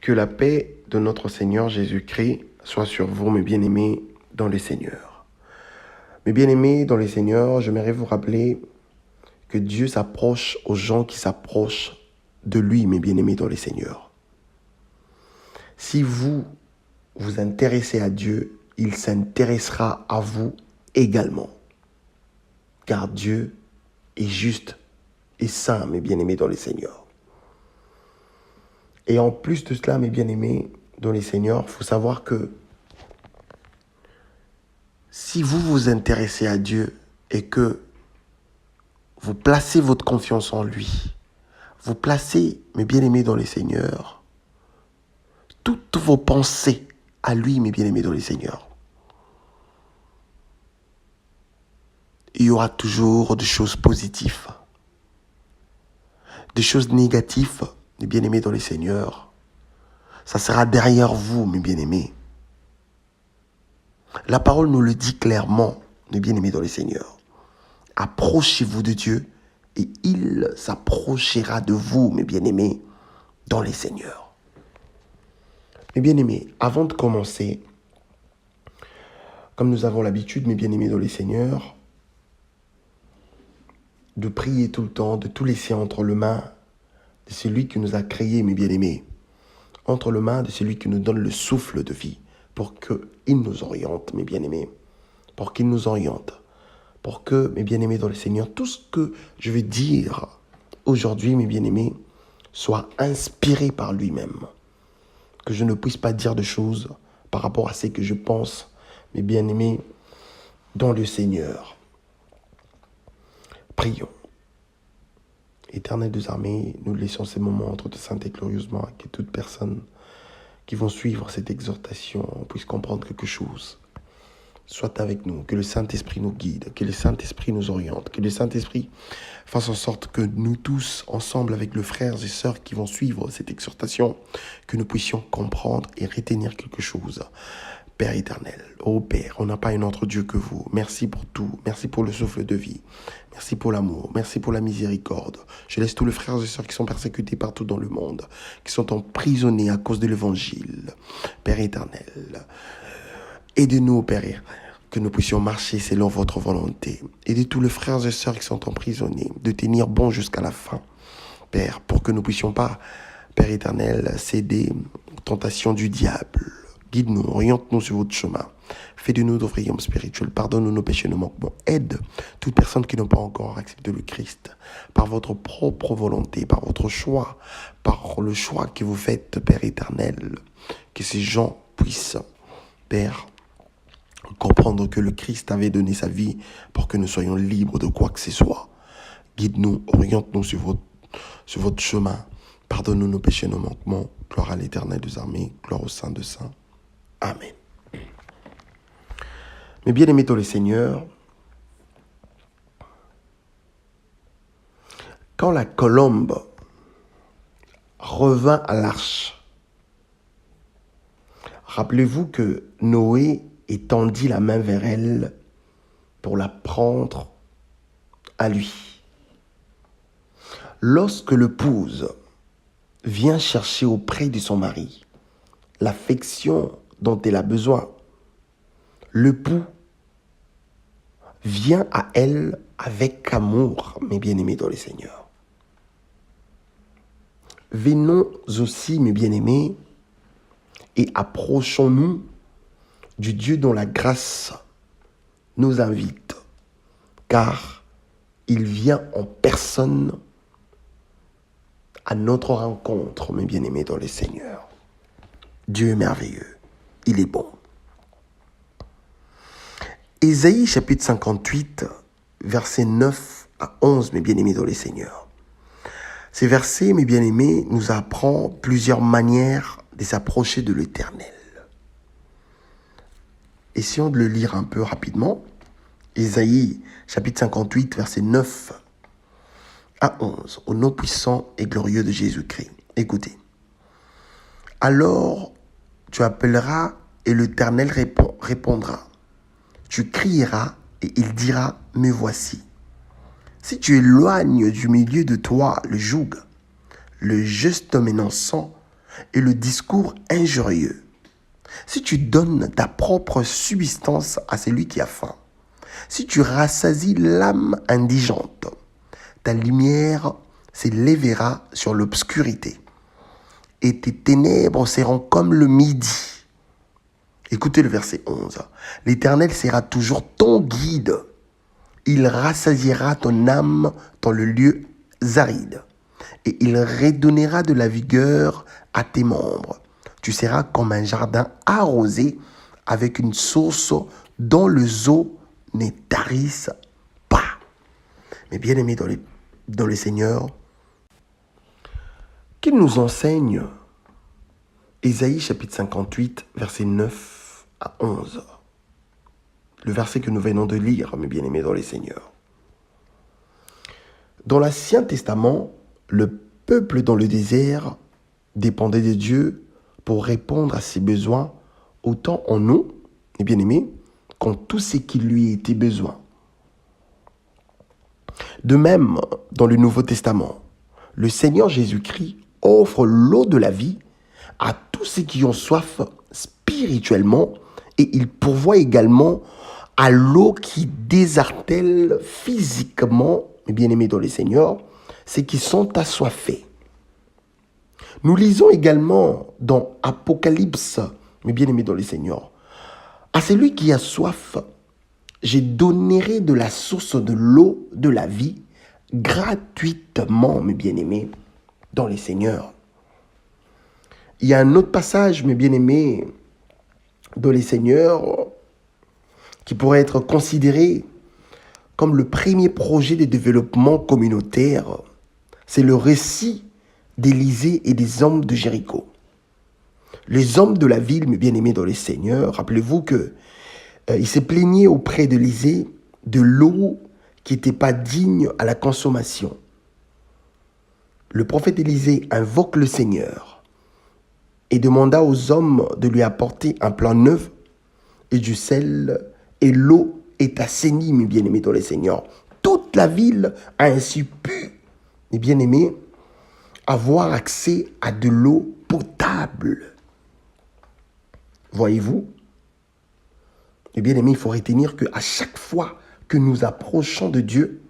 Que la paix de notre Seigneur Jésus-Christ soit sur vous, mes bien-aimés dans le Seigneur. Mes bien-aimés dans le Seigneur, j'aimerais vous rappeler que Dieu s'approche aux gens qui s'approchent de lui, mes bien-aimés dans le Seigneur. Si vous vous intéressez à Dieu, il s'intéressera à vous également. Car Dieu est juste et saint, mes bien-aimés dans le Seigneur. Et en plus de cela, mes bien-aimés dans les Seigneurs, il faut savoir que si vous vous intéressez à Dieu et que vous placez votre confiance en lui, vous placez, mes bien-aimés dans les Seigneurs, toutes vos pensées à lui, mes bien-aimés dans les Seigneurs, il y aura toujours des choses positives. Des choses négatives, mes bien-aimés dans les Seigneurs, ça sera derrière vous, mes bien-aimés. La parole nous le dit clairement, mes bien-aimés dans les Seigneurs. Approchez-vous de Dieu et il s'approchera de vous, mes bien-aimés, dans les Seigneurs. Mes bien-aimés, avant de commencer, comme nous avons l'habitude, mes bien-aimés dans les Seigneurs, de prier tout le temps, de tout laisser entre les mains de celui qui nous a créés, mes bien-aimés, entre les mains de celui qui nous donne le souffle de vie, pour qu'il nous oriente, mes bien-aimés, pour qu'il nous oriente, pour que, mes bien-aimés dans le Seigneur, tout ce que je vais dire aujourd'hui, mes bien-aimés, soit inspiré par lui-même. Que je ne puisse pas dire de choses par rapport à ce que je pense, mes bien-aimés, dans le Seigneur. Prions. Éternel des armées, nous laissons ces moments entre de saintes et glorieusement, que toute personne qui vont suivre cette exhortation puisse comprendre quelque chose. Soit avec nous, que le Saint-Esprit nous guide, que le Saint-Esprit nous oriente, que le Saint-Esprit fasse en sorte que nous tous, ensemble avec les frères et sœurs qui vont suivre cette exhortation, que nous puissions comprendre et retenir quelque chose. Père éternel, ô Père, on n'a pas un autre Dieu que vous. Merci pour tout. Merci pour le souffle de vie. Merci pour l'amour. Merci pour la miséricorde. Je laisse tous les frères et sœurs qui sont persécutés partout dans le monde, qui sont emprisonnés à cause de l'évangile. Père éternel, aidez-nous, Père, que nous puissions marcher selon votre volonté. Aidez tous les frères et sœurs qui sont emprisonnés de tenir bon jusqu'à la fin. Père, pour que nous ne puissions pas, Père éternel, céder aux tentations du diable. Guide-nous, oriente-nous sur votre chemin. Fais de nous d'ouvriers hommes spirituels. Pardonne-nous nos péchés, nos manquements. Aide toute personne qui n'a pas encore accepté le Christ. Par votre propre volonté, par votre choix, par le choix que vous faites, Père éternel. Que ces gens puissent, Père, comprendre que le Christ avait donné sa vie pour que nous soyons libres de quoi que ce soit. Guide-nous, oriente-nous sur votre chemin. Pardonne-nous nos péchés, nos manquements. Gloire à l'Éternel des armées, gloire au Saint de Saints. Amen. Mes bien-aimés dans le Seigneur, quand la colombe revint à l'arche, rappelez-vous que Noé étendit la main vers elle pour la prendre à lui. Lorsque l'épouse vient chercher auprès de son mari l'affection dont elle a besoin, l'époux vient à elle avec amour, mes bien-aimés dans le Seigneur. Venons aussi, mes bien-aimés, et approchons-nous du Dieu dont la grâce nous invite, car il vient en personne à notre rencontre, mes bien-aimés dans le Seigneur. Dieu est merveilleux, il est bon. Ésaïe chapitre 58, versets 9 à 11, mes bien-aimés dans le Seigneur. Ces versets, mes bien-aimés, nous apprend plusieurs manières de s'approcher de l'Éternel. Essayons de le lire un peu rapidement. Ésaïe chapitre 58, versets 9 à 11, au nom puissant et glorieux de Jésus-Christ. Écoutez. Alors tu appelleras et l'Éternel répondra. Tu crieras et il dira, me voici. Si tu éloignes du milieu de toi le joug, le juste menaçant, et le discours injurieux, si tu donnes ta propre subsistance à celui qui a faim, si tu rassasies l'âme indigente, ta lumière s'élèvera sur l'obscurité et tes ténèbres seront comme le midi. Écoutez le verset 11. L'Éternel sera toujours ton guide. Il rassasiera ton âme dans le lieu aride et il redonnera de la vigueur à tes membres. Tu seras comme un jardin arrosé avec une source dont les eaux ne tarissent pas. Mais bien aimés dans les Seigneurs, qu'il nous enseigne Ésaïe chapitre 58, versets 9 à 11. Le verset que nous venons de lire, mes bien-aimés dans les Seigneurs. Dans l'Ancien Testament, le peuple dans le désert dépendait de Dieu pour répondre à ses besoins, autant en eau, mes bien-aimés, qu'en tout ce qui lui était besoin. De même, dans le Nouveau Testament, le Seigneur Jésus-Christ offre l'eau de la vie à tous ceux qui ont soif spirituellement et il pourvoit également à l'eau qui désartèle physiquement, mes bien-aimés dans le Seigneur, ceux qui sont assoiffés. Nous lisons également dans Apocalypse, mes bien-aimés dans le Seigneur, à celui qui a soif, je donnerai de la source de l'eau de la vie gratuitement, mes bien-aimés dans le Seigneur. Il y a un autre passage, mes bien-aimés dans les Seigneurs, qui pourrait être considéré comme le premier projet de développement communautaire. C'est le récit d'Élisée et des hommes de Jéricho. Les hommes de la ville, mes bien-aimés dans les Seigneurs, rappelez-vous que ils se plaignaient auprès d'Élisée de l'eau qui n'était pas digne à la consommation. Le prophète Élisée invoque le Seigneur et demanda aux hommes de lui apporter un plan neuf et du sel, et l'eau est assainie, mes bien-aimés dans le Seigneur. Toute la ville a ainsi pu, mes bien-aimés, avoir accès à de l'eau potable. Voyez-vous? Eh bien aimés, il faut retenir qu'à chaque fois que nous approchons de Dieu,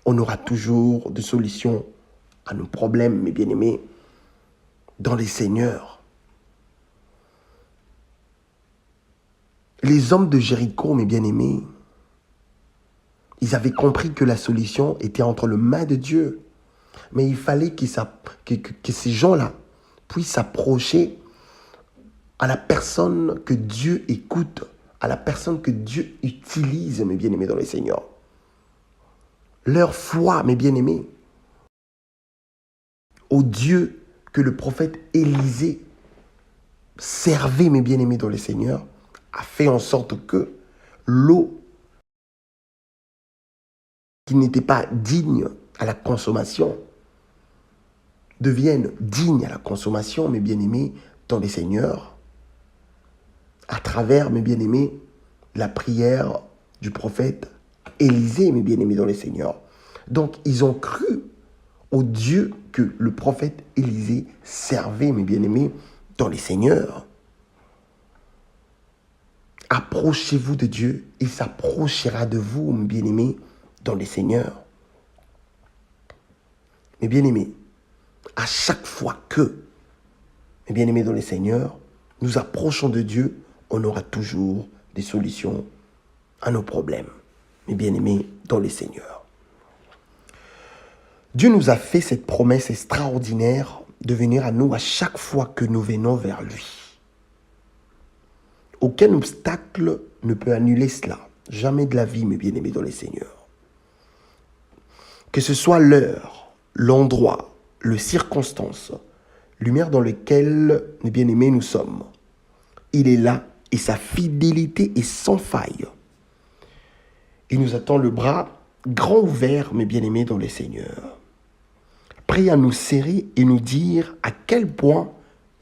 on aura toujours des solutions à nos problèmes, mes bien-aimés, dans les Seigneurs. Les hommes de Jéricho, mes bien-aimés, ils avaient compris que la solution était entre les mains de Dieu. Mais il fallait que ces gens-là puissent s'approcher à la personne que Dieu écoute, à la personne que Dieu utilise, mes bien-aimés dans le Seigneur. Leur foi, mes bien-aimés, au Dieu que le prophète Élisée servait, mes bien-aimés dans le Seigneur, a fait en sorte que l'eau qui n'était pas digne à la consommation devienne digne à la consommation, mes bien-aimés dans le Seigneur, à travers, mes bien-aimés, la prière du prophète Élisée, mes bien-aimés dans le Seigneur. Donc, ils ont cru au Dieu que le prophète Élisée servait, mes bien-aimés, dans les Seigneurs. Approchez-vous de Dieu, il s'approchera de vous, mes bien-aimés, dans les Seigneurs. Mes bien-aimés, à chaque fois que, mes bien-aimés dans les Seigneurs, nous approchons de Dieu, on aura toujours des solutions à nos problèmes, mes bien-aimés dans les Seigneurs. Dieu nous a fait cette promesse extraordinaire de venir à nous à chaque fois que nous venons vers lui. Aucun obstacle ne peut annuler cela. Jamais de la vie, mes bien-aimés dans les Seigneurs. Que ce soit l'heure, l'endroit, les circonstances, lumière dans lesquelles, mes bien-aimés, nous sommes. Il est là et sa fidélité est sans faille. Il nous attend le bras grand ouvert, mes bien-aimés dans les Seigneurs. Prêt à nous serrer et nous dire à quel point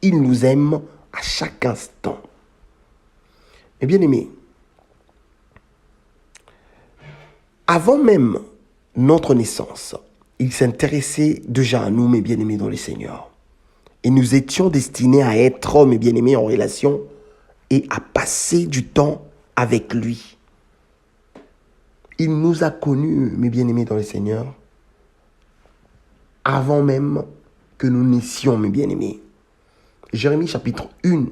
il nous aime à chaque instant. Mes bien-aimés, avant même notre naissance, il s'intéressait déjà à nous, mes bien-aimés dans les Seigneurs. Et nous étions destinés à être, mes bien-aimés, en relation et à passer du temps avec lui. Il nous a connus, mes bien-aimés dans le Seigneur, avant même que nous naissions, mes bien-aimés. Jérémie chapitre 1,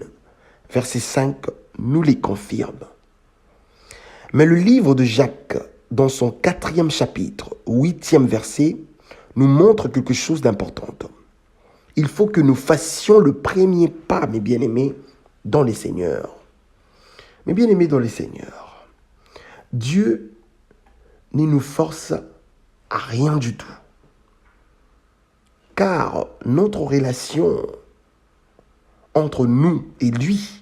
verset 5, nous les confirme. Mais le livre de Jacques, dans son 4e chapitre, 8e verset, nous montre quelque chose d'important. Il faut que nous fassions le premier pas, mes bien-aimés, dans les Seigneurs. Mes bien-aimés dans les Seigneurs, Dieu ne nous force à rien du tout. Car notre relation entre nous et lui,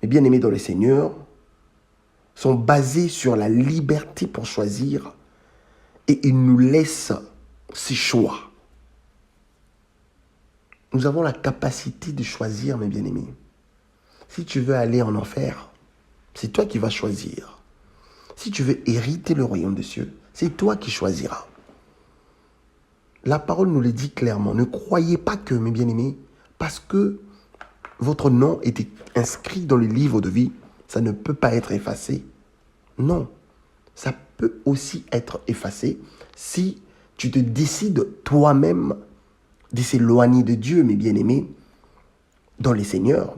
mes bien-aimés dans les Seigneurs, sont basées sur la liberté pour choisir et il nous laisse ses choix. Nous avons la capacité de choisir, mes bien-aimés. Si tu veux aller en enfer, c'est toi qui vas choisir. Si tu veux hériter le royaume des cieux, c'est toi qui choisiras. La parole nous le dit clairement. Ne croyez pas que, mes bien-aimés, parce que votre nom était inscrit dans le livre de vie, ça ne peut pas être effacé. Non, ça peut aussi être effacé si tu te décides toi-même de s'éloigner de Dieu, mes bien-aimés, dans les Seigneurs.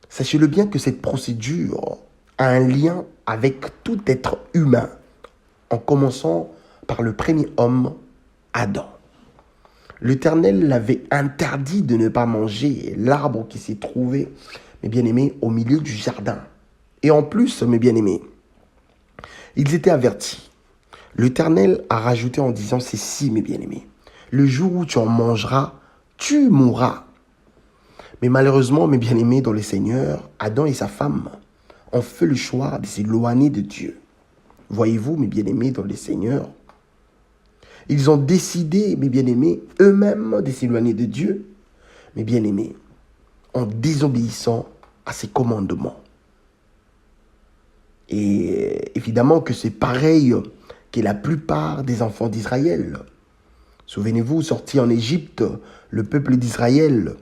Sachez-le bien que cette procédure a un lien avec tout être humain, en commençant par le premier homme, Adam. L'Éternel l'avait interdit de ne pas manger l'arbre qui s'est trouvé, mes bien-aimés, au milieu du jardin. Et en plus, mes bien-aimés, ils étaient avertis. L'Éternel a rajouté en disant ceci, mes bien-aimés. Le jour où tu en mangeras, tu mourras. Mais malheureusement, mes bien-aimés dans le Seigneur, Adam et sa femme ont fait le choix de s'éloigner de Dieu. Voyez-vous, mes bien-aimés dans le Seigneur, ils ont décidé, mes bien-aimés, eux-mêmes de s'éloigner de Dieu, mes bien-aimés, en désobéissant à ses commandements. Et évidemment que c'est pareil que la plupart des enfants d'Israël. Souvenez-vous, sortis en Égypte, le peuple d'Israël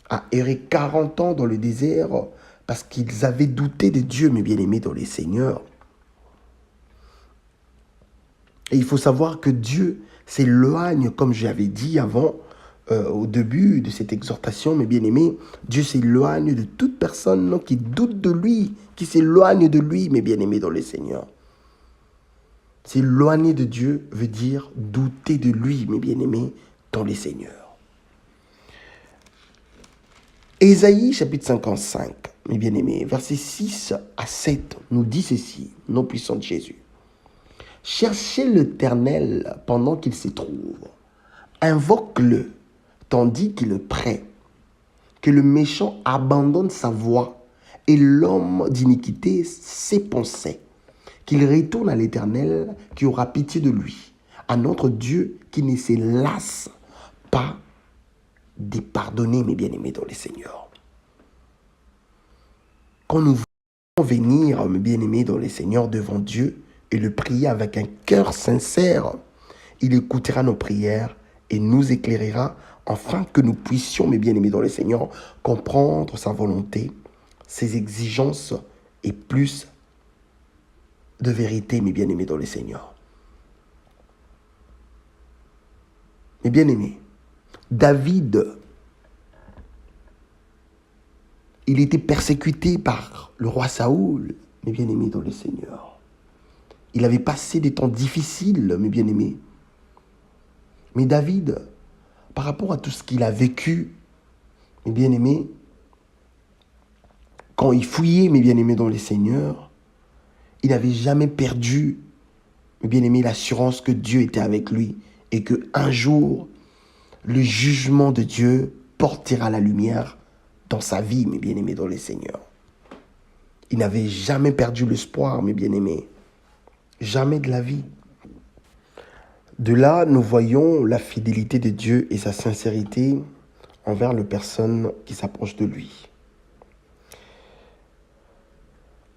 a erré 40 ans dans le désert parce qu'ils avaient douté de Dieu, mes bien-aimés dans les Seigneurs. Et il faut savoir que Dieu s'éloigne, comme j'avais dit avant, au début de cette exhortation, mes bien-aimés, Dieu s'éloigne de toute personne qui doute de lui, qui s'éloigne de lui, mes bien-aimés dans le Seigneur. S'éloigner de Dieu veut dire douter de lui, mes bien-aimés, dans les Seigneurs. Ésaïe, chapitre 55, mes bien-aimés, versets 6 à 7, nous dit ceci, nom puissant de Jésus. Cherchez l'Éternel pendant qu'il s'y trouve. Invoque-le, tandis qu'il est prêt. Que le méchant abandonne sa voie et l'homme d'iniquité ses pensées. Qu'il retourne à l'Éternel qui aura pitié de lui, à notre Dieu qui ne se lasse pas de pardonner, mes bien-aimés dans les Seigneurs. Quand nous voulons venir, mes bien-aimés dans les Seigneurs, devant Dieu et le prier avec un cœur sincère, il écoutera nos prières et nous éclairera afin que nous puissions, mes bien-aimés dans le Seigneur, comprendre sa volonté, ses exigences et plus de vérité, mes bien-aimés dans le Seigneur. Mes bien-aimés, David, il était persécuté par le roi Saoul, mes bien-aimés dans le Seigneur. Il avait passé des temps difficiles, mes bien-aimés. Mais David, par rapport à tout ce qu'il a vécu, mes bien-aimés, quand il fouillait, mes bien-aimés dans le Seigneur, il n'avait jamais perdu, mes bien-aimés, l'assurance que Dieu était avec lui et qu'un jour, le jugement de Dieu portera la lumière dans sa vie, mes bien-aimés dans le Seigneur. Il n'avait jamais perdu l'espoir, mes bien-aimés. Jamais de la vie. De là, nous voyons la fidélité de Dieu et sa sincérité envers les personnes qui s'approchent de lui.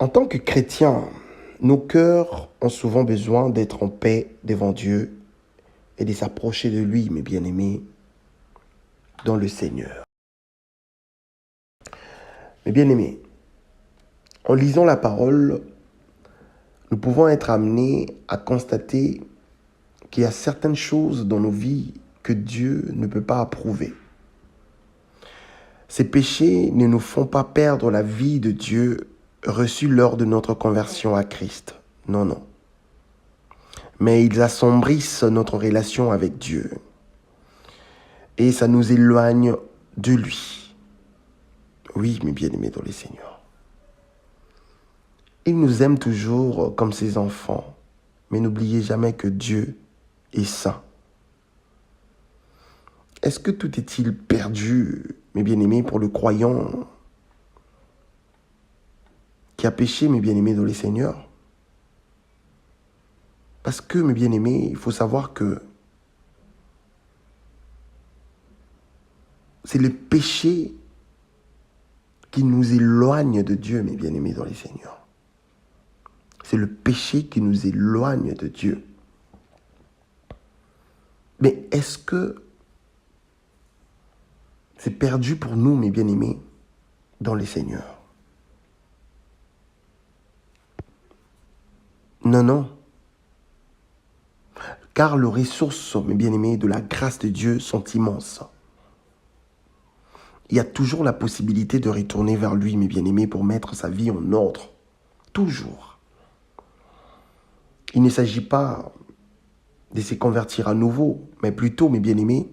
En tant que chrétiens, nos cœurs ont souvent besoin d'être en paix devant Dieu et de s'approcher de lui, mes bien-aimés, dans le Seigneur. Mes bien-aimés, en lisant la parole, nous pouvons être amenés à constater qu'il y a certaines choses dans nos vies que Dieu ne peut pas approuver. Ces péchés ne nous font pas perdre la vie de Dieu reçue lors de notre conversion à Christ. Non, non. Mais ils assombrissent notre relation avec Dieu. Et ça nous éloigne de lui. Oui, mes bien-aimés dans le Seigneur. Il nous aime toujours comme ses enfants. Mais n'oubliez jamais que Dieu est saint. Est-ce que tout est-il perdu, mes bien-aimés, pour le croyant qui a péché, mes bien-aimés dans le Seigneur? Parce que, mes bien-aimés, il faut savoir que c'est le péché qui nous éloigne de Dieu, mes bien-aimés dans le Seigneur. C'est le péché qui nous éloigne de Dieu. Mais est-ce que c'est perdu pour nous, mes bien-aimés, dans le Seigneur? Non, non. Car les ressources, mes bien-aimés, de la grâce de Dieu sont immenses. Il y a toujours la possibilité de retourner vers lui, mes bien-aimés, pour mettre sa vie en ordre. Toujours. Il ne s'agit pas de se convertir à nouveau, mais plutôt, mes bien-aimés,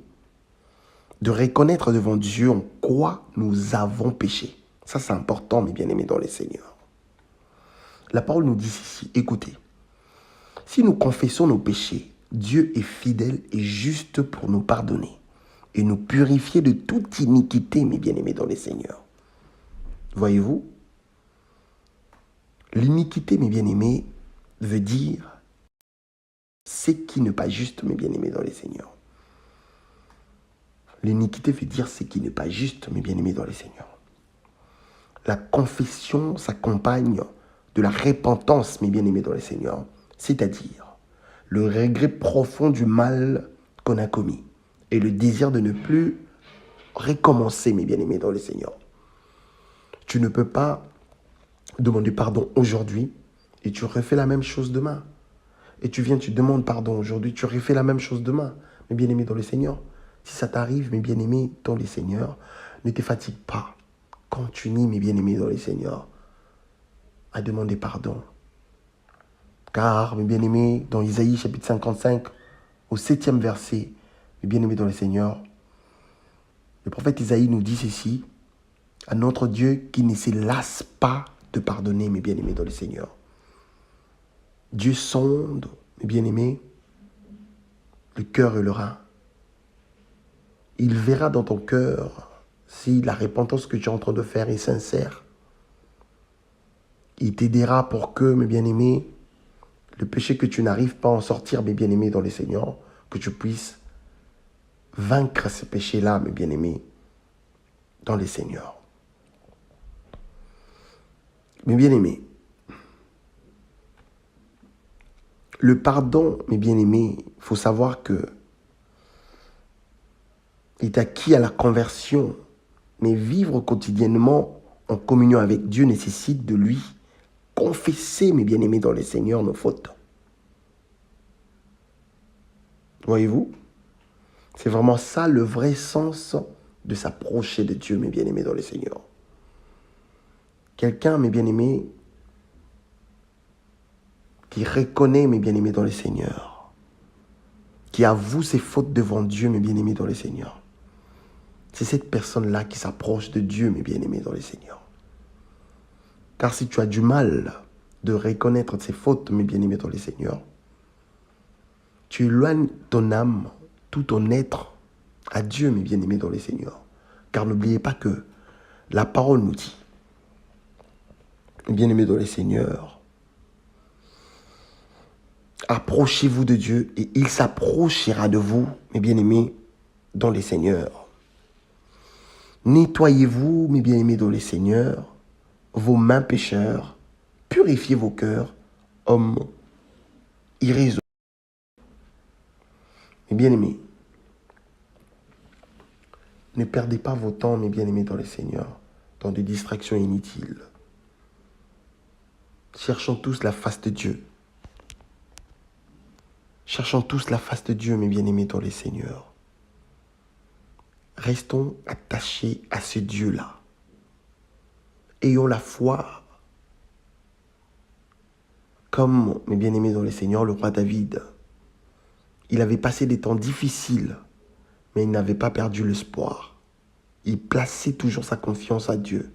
de reconnaître devant Dieu en quoi nous avons péché. Ça, c'est important, mes bien-aimés, dans le Seigneur. La parole nous dit ici, écoutez, si nous confessons nos péchés, Dieu est fidèle et juste pour nous pardonner et nous purifier de toute iniquité, mes bien-aimés, dans le Seigneur. Voyez-vous, l'iniquité, mes bien-aimés, veut dire ce qui n'est pas juste, mes bien-aimés, dans le Seigneur. L'iniquité veut dire ce qui n'est pas juste, mes bien-aimés, dans le Seigneur. La confession s'accompagne de la repentance, mes bien-aimés, dans le Seigneur, c'est-à-dire le regret profond du mal qu'on a commis et le désir de ne plus recommencer, mes bien-aimés, dans le Seigneur. Tu ne peux pas demander pardon aujourd'hui et tu refais la même chose demain. Et tu viens, tu demandes pardon aujourd'hui, tu refais la même chose demain, mes bien-aimés, dans le Seigneur. Si ça t'arrive, mes bien-aimés, dans le Seigneur, ne te fatigue pas. Continue, mes bien-aimés, dans le Seigneur, à demander pardon. Car, mes bien-aimés, dans Isaïe chapitre 55, au 7e verset, mes bien-aimés dans le Seigneur, le prophète Isaïe nous dit ceci, à notre Dieu qui ne se lasse pas de pardonner, mes bien-aimés dans le Seigneur. Dieu sonde, mes bien-aimés, le cœur et le rein. Il verra dans ton cœur si la repentance que tu es en train de faire est sincère. Il t'aidera pour que, mes bien-aimés, le péché que tu n'arrives pas à en sortir, mes bien-aimés dans le Seigneur, que tu puisses vaincre ce péché-là, mes bien-aimés, dans le Seigneur. Mes bien-aimés, le pardon, mes bien-aimés, il faut savoir que est acquis à la conversion, mais vivre quotidiennement en communion avec Dieu nécessite de lui confesser, mes bien-aimés dans le Seigneur, nos fautes. Voyez-vous? C'est vraiment ça le vrai sens de s'approcher de Dieu, mes bien-aimés dans le Seigneur. Quelqu'un, mes bien-aimés, qui reconnaît, mes bien-aimés dans le Seigneur, qui avoue ses fautes devant Dieu, mes bien-aimés dans le Seigneur. C'est cette personne-là qui s'approche de Dieu, mes bien-aimés dans le Seigneur. Car si tu as du mal de reconnaître ses fautes, mes bien-aimés dans le Seigneur, tu éloignes ton âme, tout ton être à Dieu, mes bien-aimés dans le Seigneur. Car n'oubliez pas que la parole nous dit, mes bien-aimés dans le Seigneur, approchez-vous de Dieu et il s'approchera de vous, mes bien-aimés dans le Seigneur. Nettoyez-vous, mes bien-aimés dans le Seigneur, vos mains pécheurs, purifiez vos cœurs, hommes irrésolus. Mes bien-aimés, ne perdez pas vos temps, mes bien-aimés, dans le Seigneur, dans des distractions inutiles. Cherchons tous la face de Dieu. Cherchons tous la face de Dieu, mes bien-aimés, dans le Seigneur. Restons attachés à ce Dieu-là. Ayons la foi, comme, mes bien-aimés, dans le Seigneur, le roi David. Il avait passé des temps difficiles, mais il n'avait pas perdu l'espoir. Il plaçait toujours sa confiance à Dieu.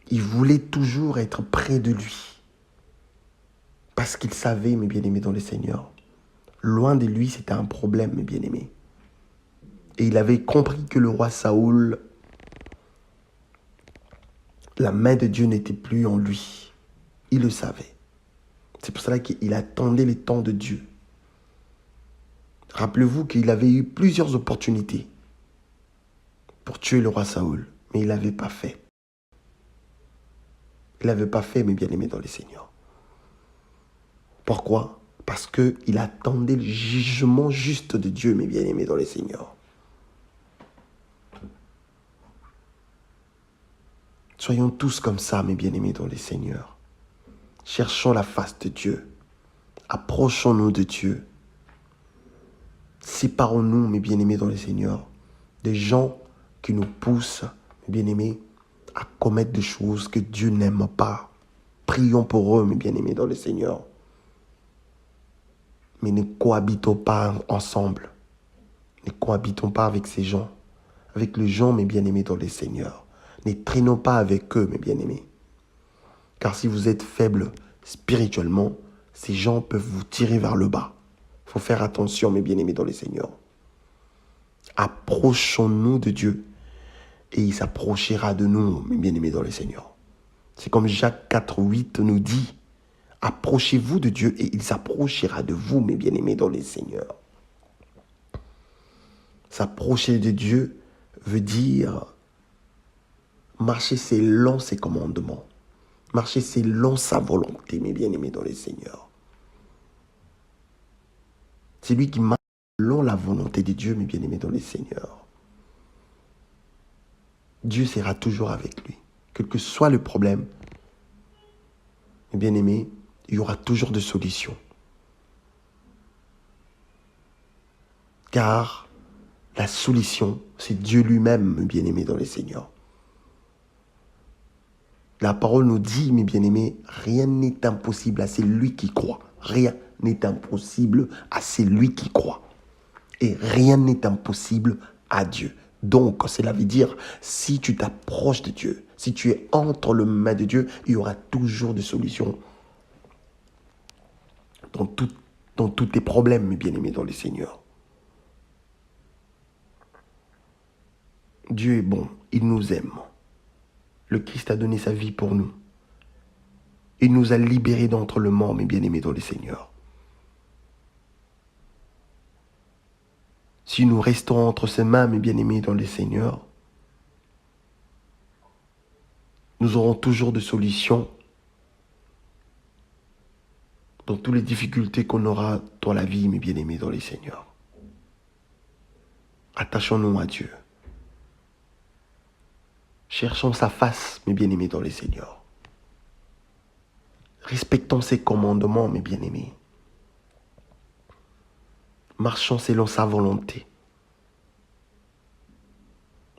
Il voulait toujours être près de lui. Parce qu'il savait, mes bien-aimés, dans le Seigneur, loin de lui, c'était un problème, mes bien-aimés. Et il avait compris que le roi Saoul, la main de Dieu n'était plus en lui. Il le savait. C'est pour cela qu'il attendait les temps de Dieu. Rappelez-vous qu'il avait eu plusieurs opportunités pour tuer le roi Saoul, mais il n'avait pas fait. Il n'avait pas fait, mes bien-aimés, dans le Seigneur. Pourquoi? Parce qu'il attendait le jugement juste de Dieu, mes bien-aimés, dans le Seigneur. Soyons tous comme ça, mes bien-aimés, dans le Seigneur. Cherchons la face de Dieu. Approchons-nous de Dieu. Séparons-nous, mes bien-aimés, dans le Seigneur, des gens qui nous poussent, mes bien-aimés, à commettre des choses que Dieu n'aime pas. Prions pour eux, mes bien-aimés, dans le Seigneur. Mais ne cohabitons pas ensemble. Ne cohabitons pas avec ces gens. Avec les gens, mes bien-aimés, dans le Seigneur. Ne traînons pas avec eux, mes bien-aimés. Car si vous êtes faibles spirituellement, ces gens peuvent vous tirer vers le bas. Il faut faire attention, mes bien-aimés, dans le Seigneur. Approchons-nous de Dieu et il s'approchera de nous, mes bien-aimés, dans le Seigneur. C'est comme Jacques 4:8 nous dit, approchez-vous de Dieu et il s'approchera de vous, mes bien-aimés, dans le Seigneur. S'approcher de Dieu veut dire marcher selon ses commandements. Marcher selon sa volonté, mes bien-aimés, dans le Seigneur. C'est lui qui marche selon la volonté de Dieu, mes bien-aimés, dans le Seigneur. Dieu sera toujours avec lui. Quel que soit le problème, mes bien-aimés, il y aura toujours des solutions. Car la solution, c'est Dieu lui-même, mes bien-aimés, dans le Seigneur. La parole nous dit, mes bien-aimés, rien n'est impossible à celui qui croit. Rien n'est impossible à celui qui croit. Et rien n'est impossible à Dieu. Donc, cela veut dire, si tu t'approches de Dieu, si tu es entre les mains de Dieu, il y aura toujours des solutions dans tous tes problèmes, mes bien-aimés, dans le Seigneur. Dieu est bon, il nous aime. Le Christ a donné sa vie pour nous. Il nous a libérés d'entre le mort, mes bien-aimés, dans le Seigneur. Si nous restons entre ses mains, mes bien-aimés, dans le Seigneur, nous aurons toujours des solutions dans toutes les difficultés qu'on aura dans la vie, mes bien-aimés, dans le Seigneur. Attachons-nous à Dieu. Cherchons sa face, mes bien-aimés, dans le Seigneur. Respectons ses commandements, mes bien-aimés. Marchons selon sa volonté.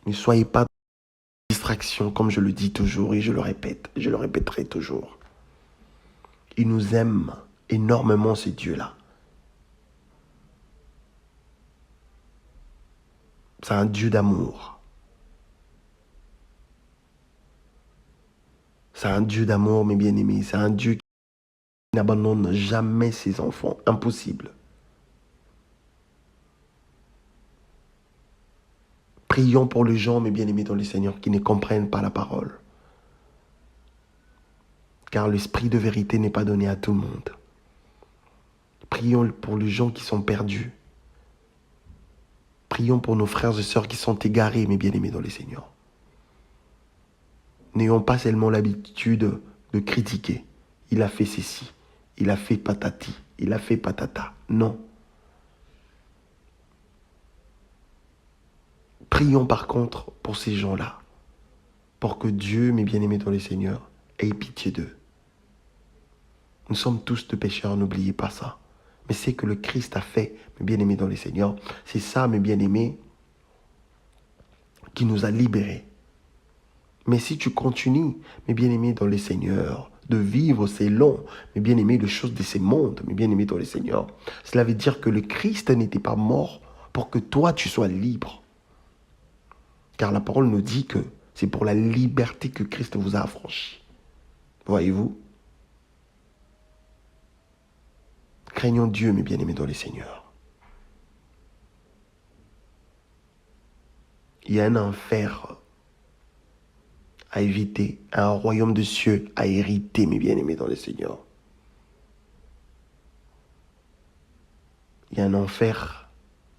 Ne soyez pas dans la distraction, comme je le dis toujours et je le répète. Je le répéterai toujours. Il nous aime énormément, ce Dieu-là. C'est un Dieu d'amour. C'est un Dieu d'amour, mes bien-aimés. C'est un Dieu qui n'abandonne jamais ses enfants. Impossible. Prions pour les gens, mes bien-aimés, dans le Seigneur, qui ne comprennent pas la parole. Car l'esprit de vérité n'est pas donné à tout le monde. Prions pour les gens qui sont perdus. Prions pour nos frères et sœurs qui sont égarés, mes bien-aimés, dans le Seigneur. N'ayons pas seulement l'habitude de critiquer. Il a fait ceci, il a fait patati, il a fait patata. Non. Prions par contre pour ces gens-là, pour que Dieu, mes bien-aimés dans le Seigneur, ait pitié d'eux. Nous sommes tous de pécheurs, n'oubliez pas ça. Mais c'est que le Christ a fait, mes bien-aimés dans le Seigneur, c'est ça, mes bien-aimés, qui nous a libérés. Mais si tu continues, mes bien-aimés dans le Seigneur, de vivre ces longs, mes bien-aimés, de choses de ces mondes, mes bien-aimés dans le Seigneur, cela veut dire que le Christ n'était pas mort pour que toi tu sois libre. Car la parole nous dit que c'est pour la liberté que Christ vous a affranchi. Voyez-vous? Craignons Dieu, mes bien-aimés dans le Seigneur. Il y a un enfer à éviter, un royaume de cieux à hériter, mes bien-aimés dans le Seigneur. Il y a un enfer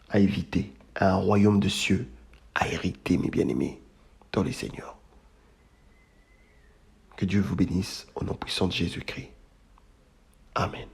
à éviter, un royaume de cieux à hériter, mes bien-aimés dans le Seigneur. Que Dieu vous bénisse au nom puissant de Jésus-Christ. Amen.